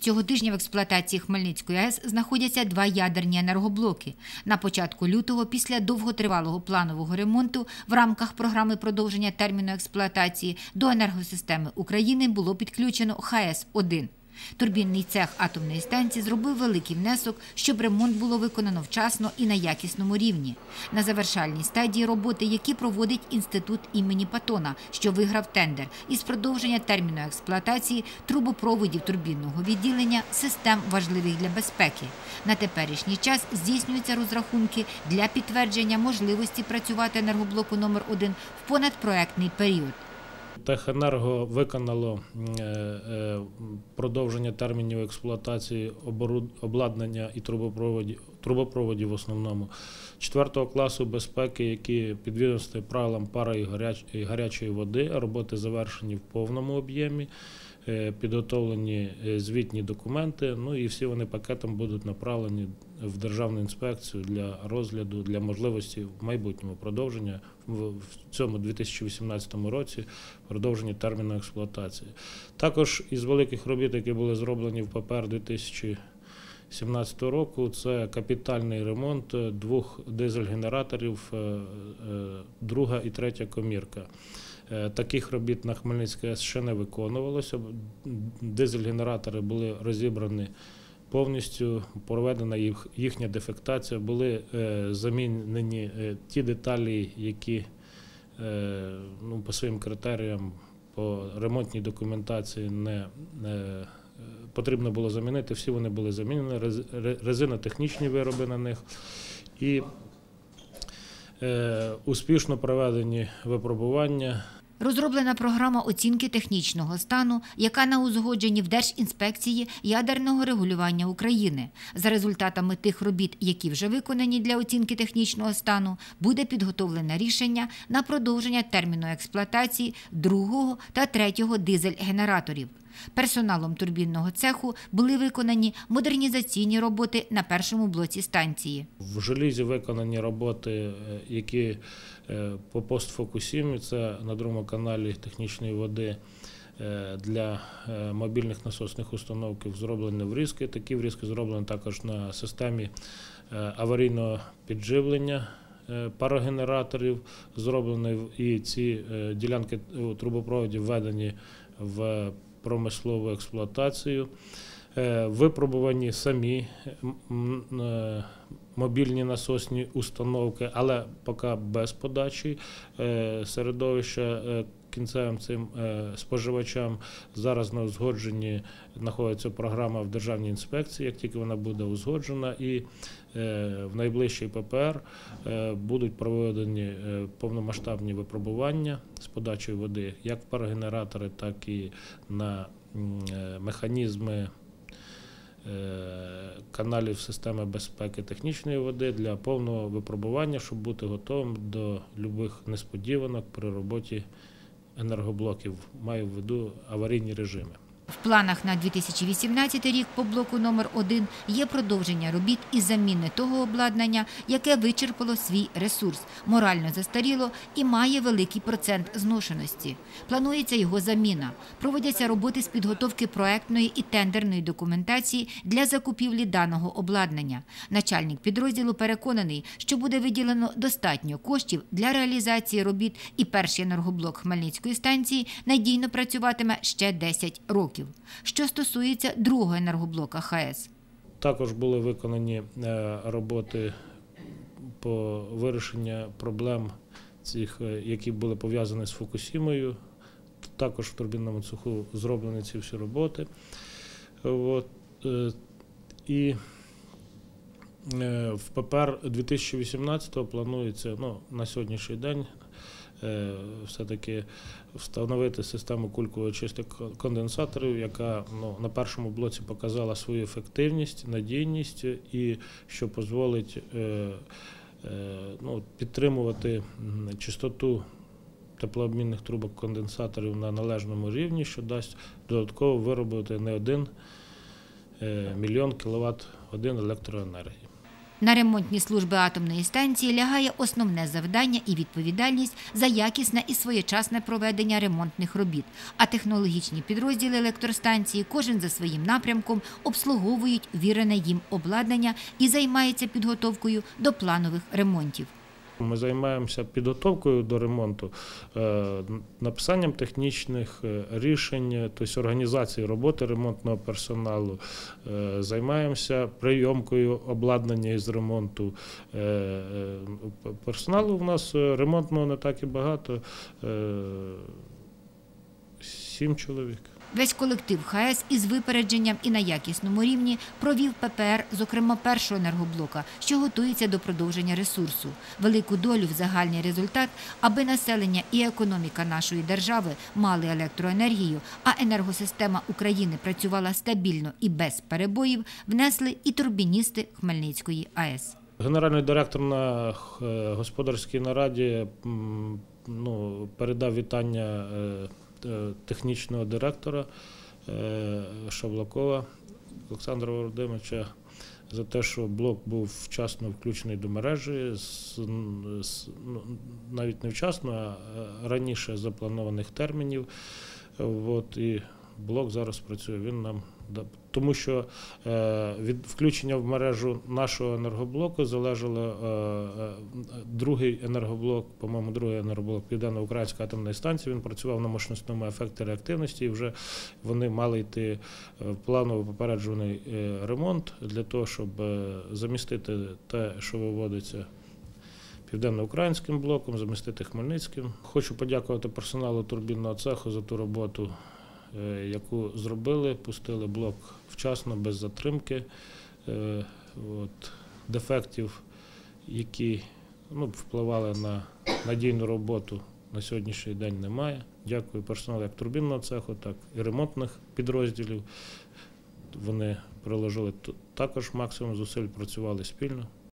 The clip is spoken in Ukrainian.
Цього тижня в експлуатації Хмельницької АЕС знаходяться 2 ядерні енергоблоки. На початку лютого, після довготривалого планового ремонту, в рамках програми продовження терміну експлуатації до енергосистеми України було підключено ХАЕС-1. Турбінний цех атомної станції зробив великий внесок, щоб ремонт було виконано вчасно і на якісному рівні. На завершальній стадії роботи, які проводить інститут імені Патона, що виграв тендер, із продовження терміну експлуатації трубопроводів турбінного відділення, систем важливих для безпеки. На теперішній час здійснюються розрахунки для підтвердження можливості працювати енергоблоку номер 1 в понадпроектний період. Техенерго виконало продовження термінів експлуатації обладнання і трубопроводів в основному 4 класу безпеки, які підвідомствують правилам пари і гарячої води. Роботи завершені в повному об'ємі, підготовлені звітні документи, і всі вони пакетом будуть направлені в Державну інспекцію для розгляду, для можливості в майбутньому продовження, в цьому 2018 році, продовження терміну експлуатації. Також із великих робіт, які були зроблені в ППР 2017 року, це капітальний ремонт 2 дизель-генераторів, 2 і 3 комірка. Таких робіт на Хмельницькій АЕС ще не виконувалося. Дизель-генератори були розібрані повністю, проведена їхня дефектація, були замінені ті деталі, які по своїм критеріям по ремонтній документації не потрібно було замінити. Всі вони були замінені, резинотехнічні вироби на них. І успішно проведені випробування. Розроблена програма оцінки технічного стану, яка на узгодженні в Держінспекції ядерного регулювання України. За результатами тих робіт, які вже виконані для оцінки технічного стану, буде підготовлене рішення на продовження терміну експлуатації 2 та 3 дизель-генераторів. Персоналом турбінного цеху були виконані модернізаційні роботи на першому блоці станції. В желізі виконані роботи, які по постфокусімі, це на другому каналі технічної води для мобільних насосних установок, зроблені врізки. Такі врізки зроблені також на системі аварійного підживлення парогенераторів, зроблені і ці ділянки трубопроводів введені в промислову експлуатацію, випробувані самі мобільні насосні установки, але поки без подачі середовища кінцевим цим споживачам. Зараз на узгодженні знаходиться програма в Державній інспекції, як тільки вона буде узгоджена, і в найближчий ППР будуть проведені повномасштабні випробування з подачею води, як в парогенератори, так і на механізми каналів системи безпеки технічної води для повного випробування, щоб бути готовим до будь-яких несподіванок при роботі енергоблоків, маю в виду аварійні режими. В планах на 2018 рік по блоку номер 1 є продовження робіт із заміни того обладнання, яке вичерпало свій ресурс, морально застаріло і має великий процент зношеності. Планується його заміна. Проводяться роботи з підготовки проектної і тендерної документації для закупівлі даного обладнання. Начальник підрозділу переконаний, що буде виділено достатньо коштів для реалізації робіт і перший енергоблок Хмельницької станції надійно працюватиме ще 10 років. Що стосується другого енергоблока ХАЕС. Також були виконані роботи по вирішенню проблем, які були пов'язані з Фукусімою. Також в турбінному цеху зроблені ці всі роботи. І в ППР 2018 планується на сьогоднішній день все-таки встановити систему кульково-чистих конденсаторів, яка на першому блоці показала свою ефективність, надійність і що дозволить підтримувати чистоту теплообмінних трубок конденсаторів на належному рівні, що дасть додатково виробити не 1 мільйон кіловат-годин електроенергії. На ремонтні служби атомної станції лягає основне завдання і відповідальність за якісне і своєчасне проведення ремонтних робіт, а технологічні підрозділи електростанції кожен за своїм напрямком обслуговують вірене їм обладнання і займаються підготовкою до планових ремонтів. Ми займаємося підготовкою до ремонту, написанням технічних рішень, тобто організацією роботи ремонтного персоналу, займаємося прийомкою обладнання із ремонту. Персоналу в нас ремонтного не так і багато, 7 чоловік. Весь колектив ХАЕС із випередженням і на якісному рівні провів ППР, зокрема першого енергоблока, що готується до продовження ресурсу. Велику долю в загальний результат, аби населення і економіка нашої держави мали електроенергію, а енергосистема України працювала стабільно і без перебоїв, внесли і турбіністи Хмельницької АЕС. Генеральний директор на господарській нараді передав вітання технічного директора Шавлакова Олександра Володимировича за те, що блок був вчасно включений до мережі, навіть не вчасно, а раніше запланованих термінів. І блок зараз працює. Він нам тому що від включення в мережу нашого енергоблоку залежало другий енергоблок, по-моєму, другий енергоблок Південно-Української атомної станції. Він працював на мощностному ефекті реактивності і вже вони мали йти в планово попереджений ремонт для того, щоб замістити те, що виводиться Південно-Українським блоком, замістити Хмельницьким. Хочу подякувати персоналу турбінного цеху за ту роботу, яку зробили, пустили блок вчасно, без затримки. Дефектів, які впливали на надійну роботу, на сьогоднішній день немає. Дякую персоналу як турбінного цеху, так і ремонтних підрозділів. Вони приложили також максимум зусиль, працювали спільно.